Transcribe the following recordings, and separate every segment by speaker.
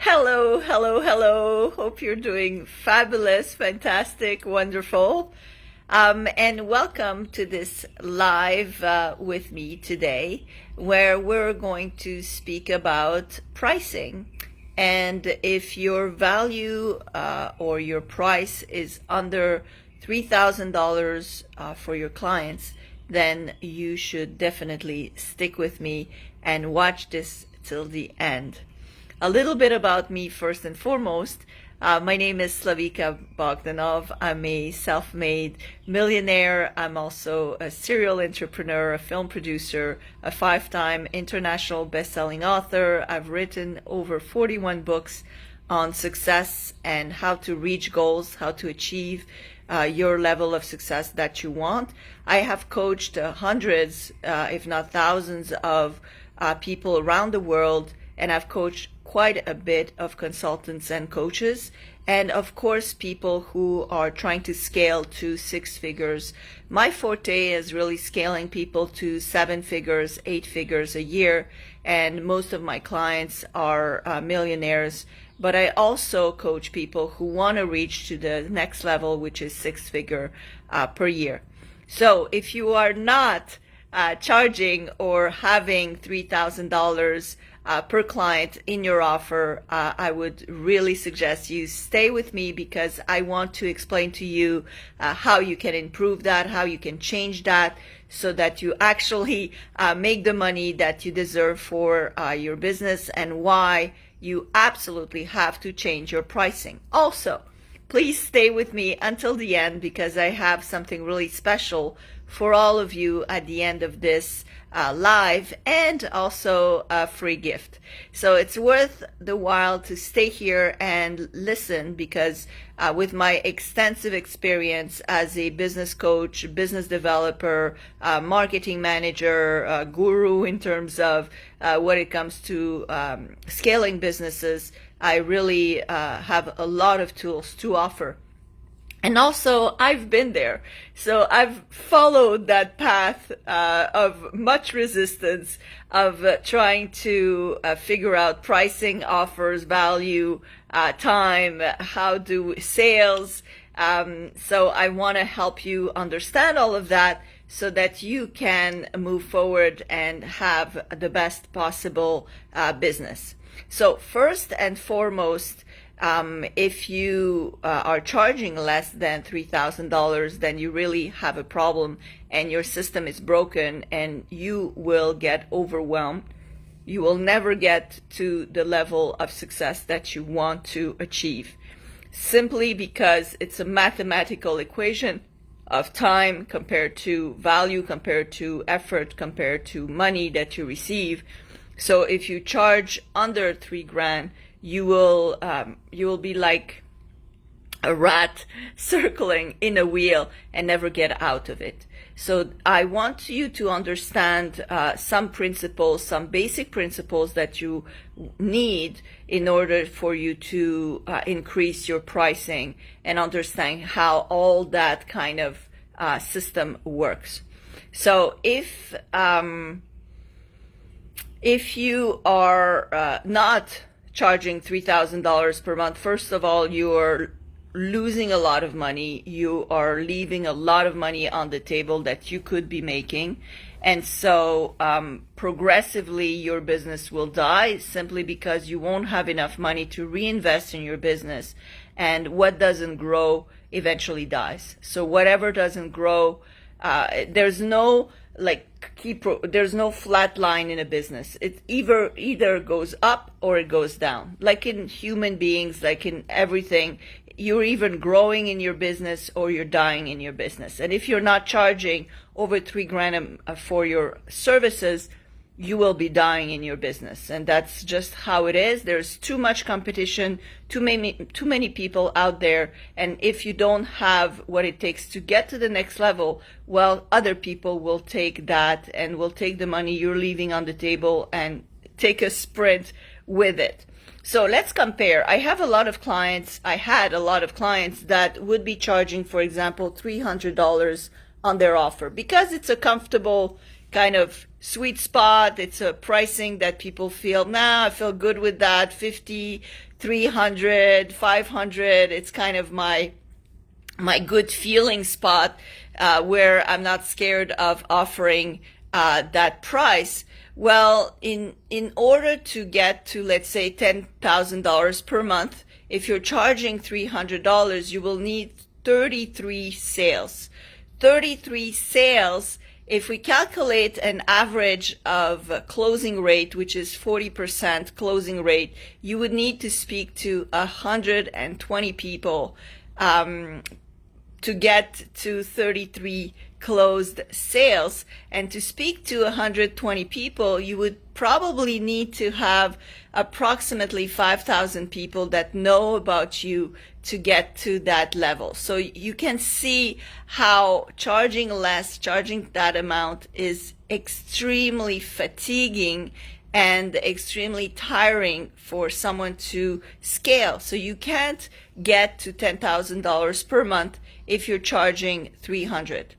Speaker 1: Hello, hello, hello. Hope you're doing fabulous, fantastic, wonderful. And welcome to this live with me today, where we're going to speak about pricing. And if your value or your price is under $3,000 for your clients, then you should definitely stick with me and watch this till the end. A little bit about me first and foremost. My name is Slavika Bogdanov. I'm a self-made millionaire. I'm also a serial entrepreneur, a film producer, a 5-time international best-selling author. I've written over 41 books on success and how to reach goals, how to achieve your level of success that you want. I have coached hundreds, if not thousands, of people around the world, and I've coached quite a bit of consultants and coaches, and of course people who are trying to scale to 6 figures. My forte is really scaling people to 7 figures, 8 figures a year, and most of my clients are millionaires. But I also coach people who want to reach to the next level, which is 6 figure per year. So if you are not charging or having $3,000 per client in your offer, I would really suggest you stay with me, because I want to explain to you how you can improve that, how you can change that, so that you actually make the money that you deserve for your business, and why you absolutely have to change your pricing. Also, please stay with me until the end, because I have something really special for all of you at the end of this live, and also a free gift. So it's worth the while to stay here and listen, because with my extensive experience as a business coach, business developer, marketing manager, guru in terms of when it comes to scaling businesses, I really have a lot of tools to offer. And also, I've been there. So I've followed that path of much resistance, of trying to figure out pricing, offers, value, time, how do sales. So I want to help you understand all of that, so that you can move forward and have the best possible business. So first and foremost, if you are charging less than $3,000, then you really have a problem, and your system is broken, and you will get overwhelmed. You will never get to the level of success that you want to achieve, simply because it's a mathematical equation of time compared to value, compared to effort, compared to money that you receive. So if you charge under $3,000, you will be like a rat circling in a wheel and never get out of it. So I want you to understand some principles, some basic principles that you need in order for you to increase your pricing and understand how all that kind of system works. So if you are not charging $3,000 per month, first of all, you are losing a lot of money. You are leaving a lot of money on the table that you could be making. And so progressively your business will die, simply because you won't have enough money to reinvest in your business. And what doesn't grow eventually dies. So whatever doesn't grow, there's no there's no flat line in a business. It either goes up or it goes down. Like in human beings, like in everything, you're even growing in your business or you're dying in your business. And if you're not charging over $3,000 for your services, you will be dying in your business. And that's just how it is. There's too much competition, too many people out there. And if you don't have what it takes to get to the next level, well, other people will take that and will take the money you're leaving on the table and take a sprint with it. So let's compare. I had a lot of clients that would be charging, for example, $300 on their offer, because it's a comfortable kind of sweet spot. It's a pricing that people feel, nah, I feel good with that. 50, 300, 500. It's kind of my good feeling spot, where I'm not scared of offering that price. Well, in order to get to, let's say, $10,000 per month, if you're charging $300, you will need 33 sales. 33 sales. If we calculate an average of closing rate, which is 40% closing rate, you would need to speak to 120 people to get to 33 closed sales. And to speak to 120 people, you would probably need to have approximately 5,000 people that know about you to get to that level. So you can see how charging less, charging that amount, is extremely fatiguing and extremely tiring for someone to scale. So you can't get to $10,000 per month if you're charging $300.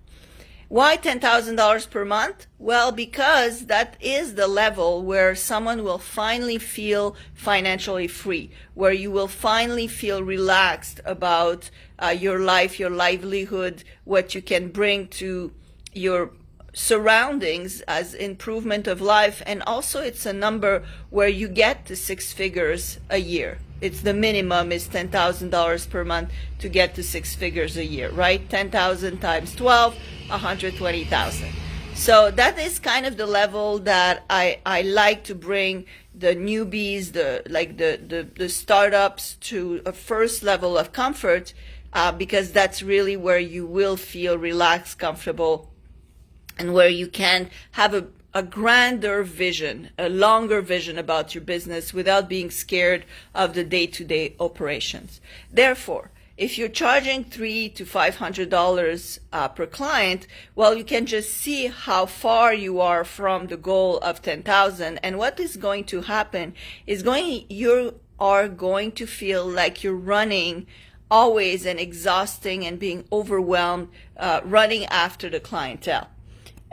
Speaker 1: Why $10,000 per month? Well, because that is the level where someone will finally feel financially free, where you will finally feel relaxed about your life, your livelihood, what you can bring to your surroundings as improvement of life. And also it's a number where you get to six figures a year. It's the minimum is $10,000 per month to get to six figures a year, right? 10,000 times 12, 120,000. So that is kind of the level that I like to bring the newbies, the startups to a first level of comfort, because that's really where you will feel relaxed, comfortable, and where you can have a grander vision, a longer vision about your business without being scared of the day-to-day operations. Therefore, if you're charging $300 to $500 per client, well, you can just see how far you are from the goal of 10,000. And what is going to happen is you are going to feel like you're running always and exhausting and being overwhelmed, running after the clientele.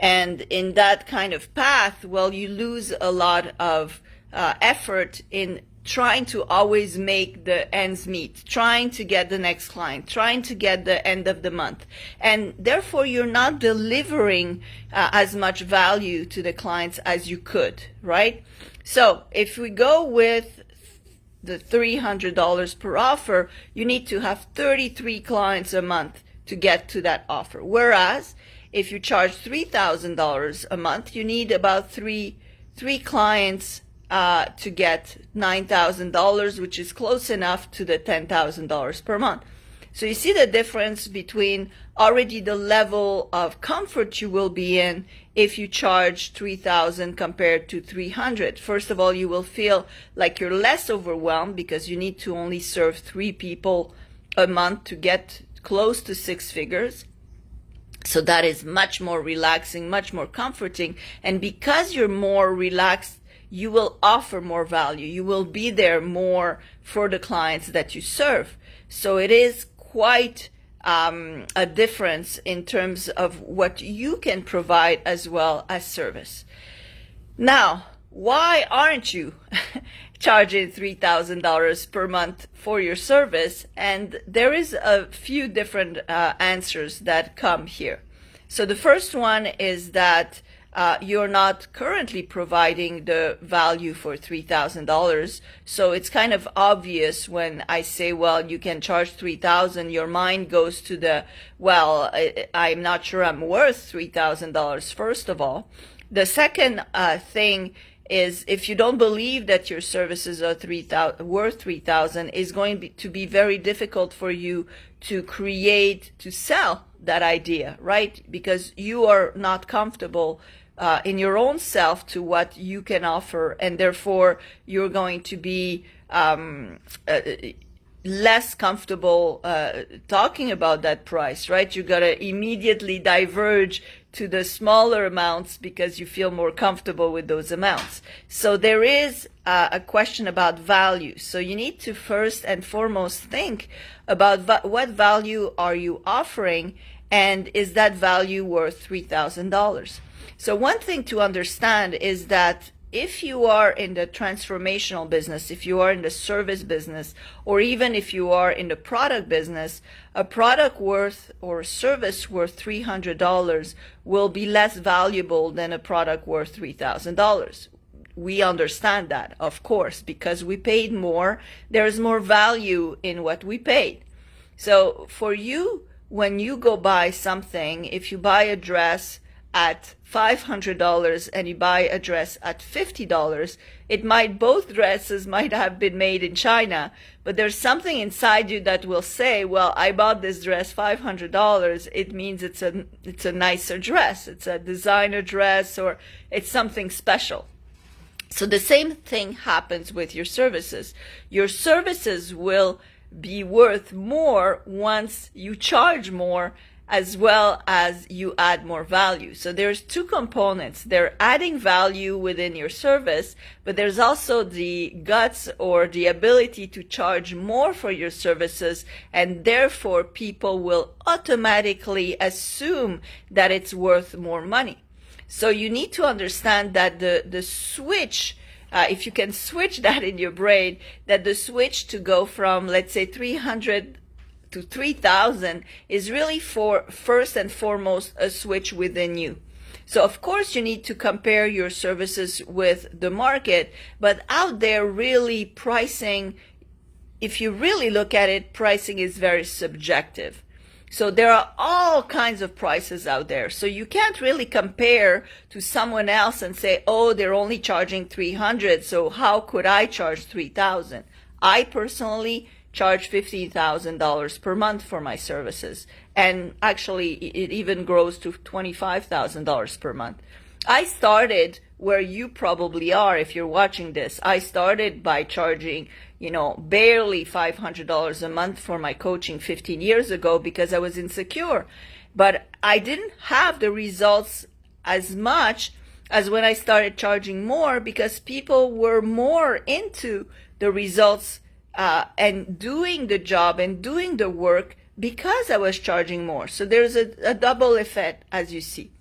Speaker 1: And in that kind of path, well, you lose a lot of effort in trying to always make the ends meet, trying to get the next client, trying to get the end of the month. And therefore, you're not delivering as much value to the clients as you could, right? So if we go with the $300 per offer, you need to have 33 clients a month to get to that offer. Whereas if you charge $3,000 a month, you need about three clients to get $9,000, which is close enough to the $10,000 per month. So you see the difference between already the level of comfort you will be in if you charge $3,000 compared to $300. First of all, you will feel like you're less overwhelmed because you need to only serve 3 people a month to get close to six figures. So that is much more relaxing, much more comforting. And because you're more relaxed, you will offer more value. You will be there more for the clients that you serve. So it is quite a difference in terms of what you can provide as well as service. Now, why aren't you charging $3,000 per month for your service? And there is a few different answers that come here. So the first one is that you're not currently providing the value for $3,000. So it's kind of obvious when I say, well, you can charge $3,000, your mind goes to the, well, I'm not sure I'm worth $3,000, first of all. The second thing is, if you don't believe that your services are worth $3,000, is going to be very difficult for you to sell that idea, right? Because you are not comfortable in your own self to what you can offer, and therefore you're going to be less comfortable talking about that price, right? You gotta immediately diverge to the smaller amounts because you feel more comfortable with those amounts. So there is a question about value. So you need to first and foremost think about what value are you offering, and is that value worth $3,000? So one thing to understand is that if you are in the transformational business, if you are in the service business, or even if you are in the product business, a product worth or a service worth $300 will be less valuable than a product worth $3,000. We understand that, of course, because we paid more. There's more value in what we paid. So for you, when you go buy something, if you buy a dress at $500 and you buy a dress at $50, both dresses might have been made in China, but there's something inside you that will say, well, I bought this dress $500. It means it's a nicer dress. It's a designer dress, or it's something special. So the same thing happens with your services. Your services will be worth more once you charge more, as well as you add more value. So there's two components. They're adding value within your service, but there's also the guts or the ability to charge more for your services, and therefore people will automatically assume that it's worth more money. So you need to understand that the switch, if you can switch that in your brain, that the switch to go from, let's say, 300 to 3,000 is really for first and foremost a switch within you. So of course you need to compare your services with the market, but out there really pricing, if you really look at it, pricing is very subjective. So there are all kinds of prices out there. So you can't really compare to someone else and say, oh, they're only charging 300, so how could I charge 3,000? I personally charge $15,000 per month for my services. And actually, it even grows to $25,000 per month. I started where you probably are if you're watching this. I started by charging, barely $500 a month for my coaching 15 years ago because I was insecure. But I didn't have the results as much as when I started charging more, because people were more into the results and doing the job and doing the work because I was charging more. So there's a double effect, as you see.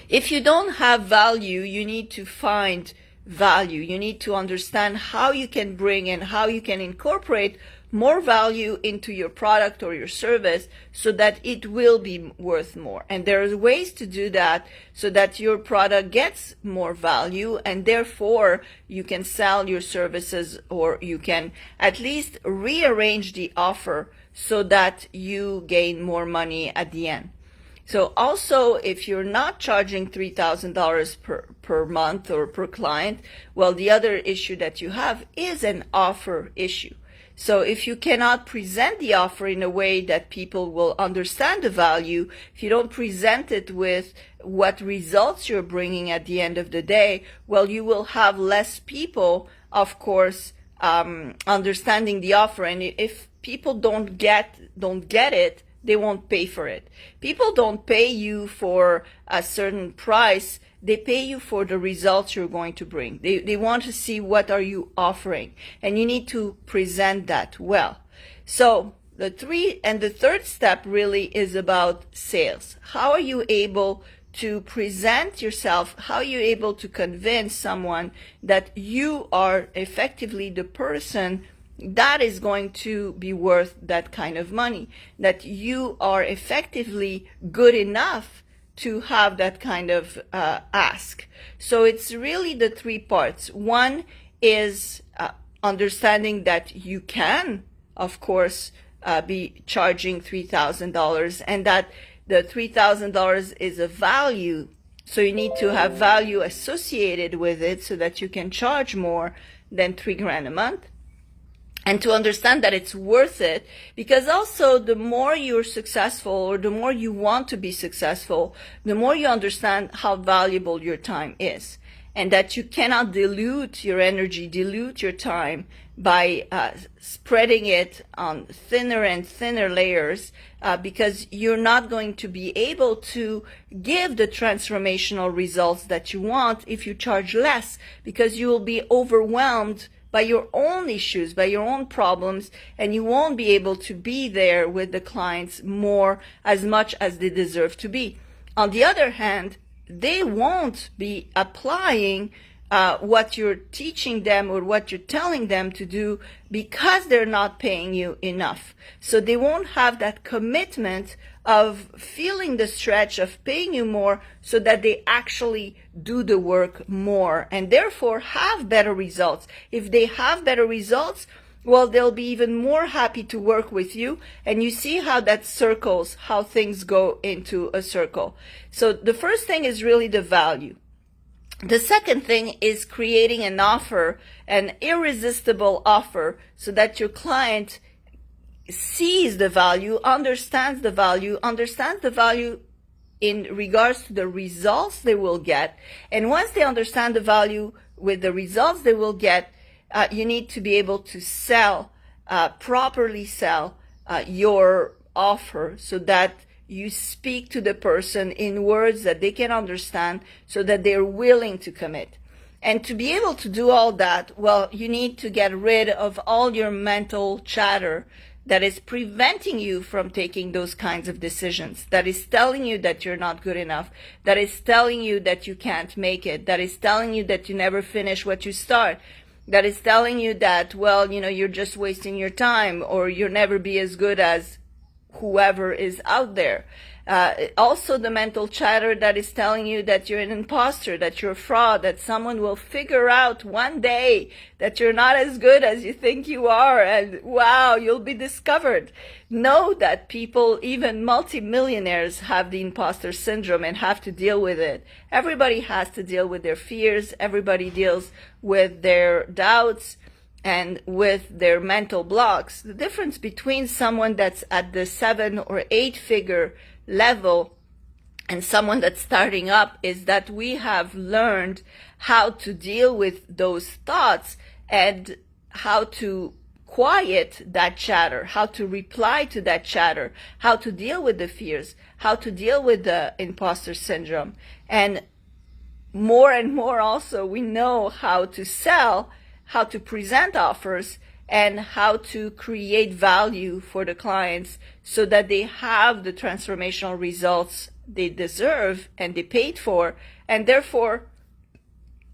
Speaker 1: If you don't have value, you need to find value. You need to understand how you can bring and how you can incorporate more value into your product or your service so that it will be worth more. And there are ways to do that so that your product gets more value, and therefore you can sell your services, or you can at least rearrange the offer so that you gain more money at the end. So also, if you're not charging $3,000 per month or per client, well, the other issue that you have is an offer issue. So if you cannot present the offer in a way that people will understand the value, if you don't present it with what results you're bringing at the end of the day, well, you will have less people, of course, understanding the offer. And if people don't get it, they won't pay for it. People don't pay you for a certain price. They pay you for the results you're going to bring. They want to see what are you offering, and you need to present that well. So the third step really is about sales. How are you able to present yourself? How are you able to convince someone that you are effectively the person that is going to be worth that kind of money, that you are effectively good enough to have that kind of ask? So it's really the three parts. One is understanding that you can, of course, be charging $3,000, and that the $3,000 is a value. So you need to have value associated with it so that you can charge more than $3,000 a month. And to understand that it's worth it, because also the more you're successful, or the more you want to be successful, the more you understand how valuable your time is, and that you cannot dilute your energy, dilute your time by spreading it on thinner and thinner layers, because you're not going to be able to give the transformational results that you want if you charge less, because you will be overwhelmed by your own issues, by your own problems, and you won't be able to be there with the clients more as much as they deserve to be. On the other hand, they won't be applying what you're teaching them or what you're telling them to do because they're not paying you enough. So they won't have that commitment of feeling the stretch of paying you more so that they actually do the work more and therefore have better results. If they have better results, well, they'll be even more happy to work with you. And you see how that circles, how things go into a circle. So the first thing is really the value. The second thing is creating an offer, an irresistible offer, so that your client sees the value, understands the value in regards to the results they will get. And once they understand the value with the results they will get, you need to be able to properly sell your offer so that you speak to the person in words that they can understand so that they're willing to commit. And to be able to do all that, well, you need to get rid of all your mental chatter that is preventing you from taking those kinds of decisions, that is telling you that you're not good enough, that is telling you that you can't make it, that is telling you that you never finish what you start, that is telling you that, well, you're just wasting your time or you'll never be as good as whoever is out there. Also the mental chatter that is telling you that you're an imposter, that you're a fraud, that someone will figure out one day that you're not as good as you think you are, and wow, you'll be discovered. Know that people, even multimillionaires, have the imposter syndrome and have to deal with it. Everybody has to deal with their fears. Everybody deals with their doubts and with their mental blocks. The difference between someone that's at the 7 or 8 figure level and someone that's starting up is that we have learned how to deal with those thoughts and how to quiet that chatter, how to reply to that chatter, how to deal with the fears, how to deal with the imposter syndrome. And more also, we know how to sell, how to present offers, and how to create value for the clients so that they have the transformational results they deserve and they paid for, and therefore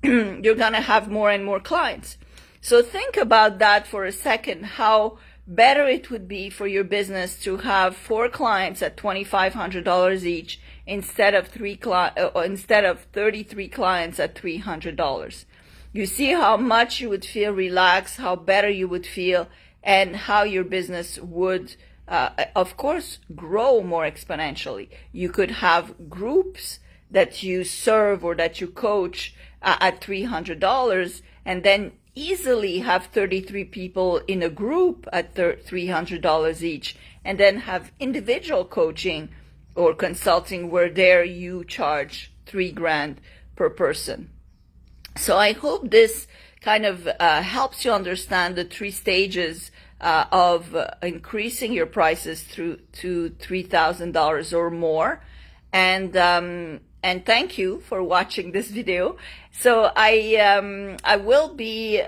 Speaker 1: you're going to have more and more clients. So think about that for a second, how better it would be for your business to have 4 clients at $2,500 each instead of 33 clients at $300. You see how much you would feel relaxed, how better you would feel, and how your business would, of course, grow more exponentially. You could have groups that you serve or that you coach at $300 and then easily have 33 people in a group at $300 each, and then have individual coaching or consulting where there you charge $3,000 per person. So I hope this kind of helps you understand the 3 stages of increasing your prices to $3,000 or more. And thank you for watching this video. So I will be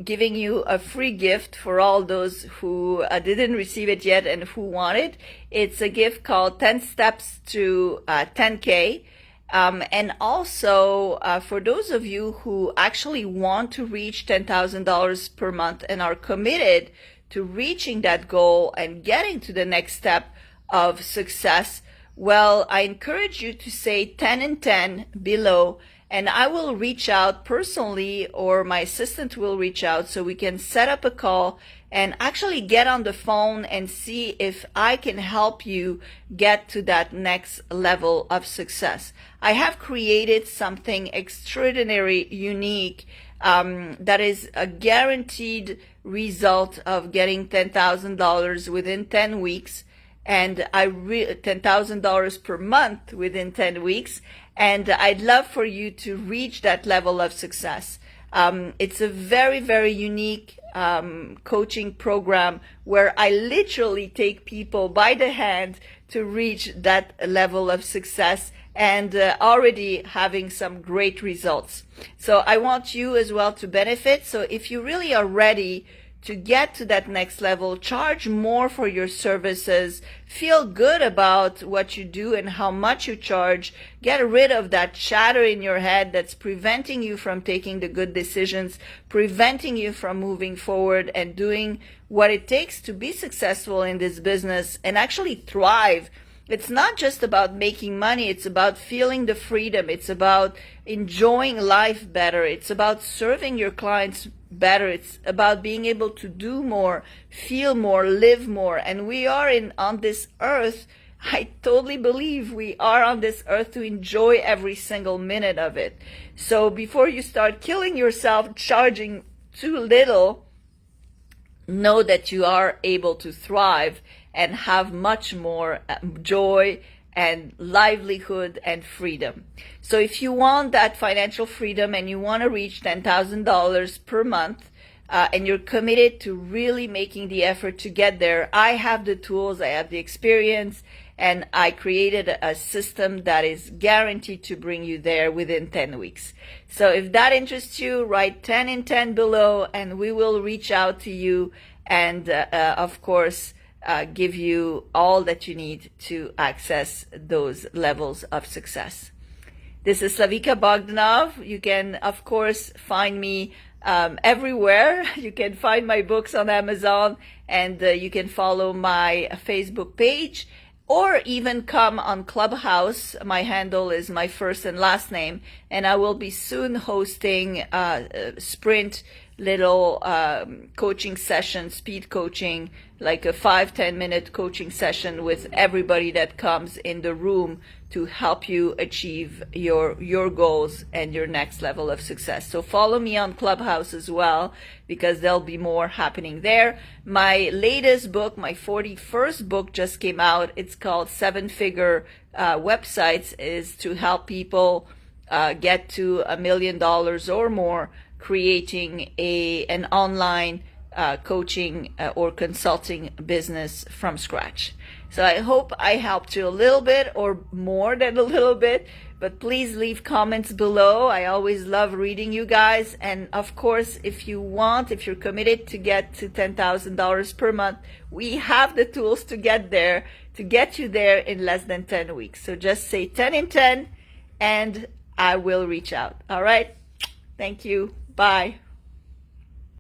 Speaker 1: giving you a free gift for all those who didn't receive it yet and who want it. It's a gift called 10 Steps to 10K. And also, for those of you who actually want to reach $10,000 per month and are committed to reaching that goal and getting to the next step of success, well, I encourage you to say 10 and 10 below, and I will reach out personally, or my assistant will reach out so we can set up a call and actually get on the phone and see if I can help you get to that next level of success. I have created something extraordinary, unique, that is a guaranteed result of getting $10,000 within 10 weeks, and $10,000 per month within 10 weeks. And I'd love for you to reach that level of success. It's a very, very unique coaching program where I literally take people by the hand to reach that level of success and already having some great results. So I want you as well to benefit. So if you really are ready to get to that next level, charge more for your services, feel good about what you do and how much you charge, get rid of that chatter in your head that's preventing you from taking the good decisions, preventing you from moving forward and doing what it takes to be successful in this business and actually thrive. It's not just about making money. It's about feeling the freedom. It's about enjoying life better. It's about serving your clients better. It's about being able to do more, feel more, live more. And we are on this earth. I totally believe we are on this earth to enjoy every single minute of it. So before you start killing yourself, charging too little, know that you are able to thrive and have much more joy and livelihood and freedom. So if you want that financial freedom and you want to reach $10,000 per month, and you're committed to really making the effort to get there, I have the tools, I have the experience, and I created a system that is guaranteed to bring you there within 10 weeks. So if that interests you, write 10 in 10 below and we will reach out to you and of course give you all that you need to access those levels of success. This is Slavika Bogdanov. You can of course find me everywhere. You can find my books on Amazon, and you can follow my Facebook page, or even come on Clubhouse. My handle is my first and last name, and I will be soon hosting sprint little coaching session, speed coaching, like a 5-10 minute coaching session with everybody that comes in the room to help you achieve your goals and your next level of success. So follow me on Clubhouse as well, because there'll be more happening there. My latest book, my 41st book, just came out. It's called 7-Figure Websites, is to help people get to $1 million or more, creating an online coaching or consulting business from scratch. So I hope I helped you a little bit, or more than a little bit, but please leave comments below. I always love reading you guys. And of course, if you're committed to get to $10,000 per month, we have the tools to get there, to get you there in less than 10 weeks. So just say 10 in 10 and I will reach out. All right. Thank you. Bye.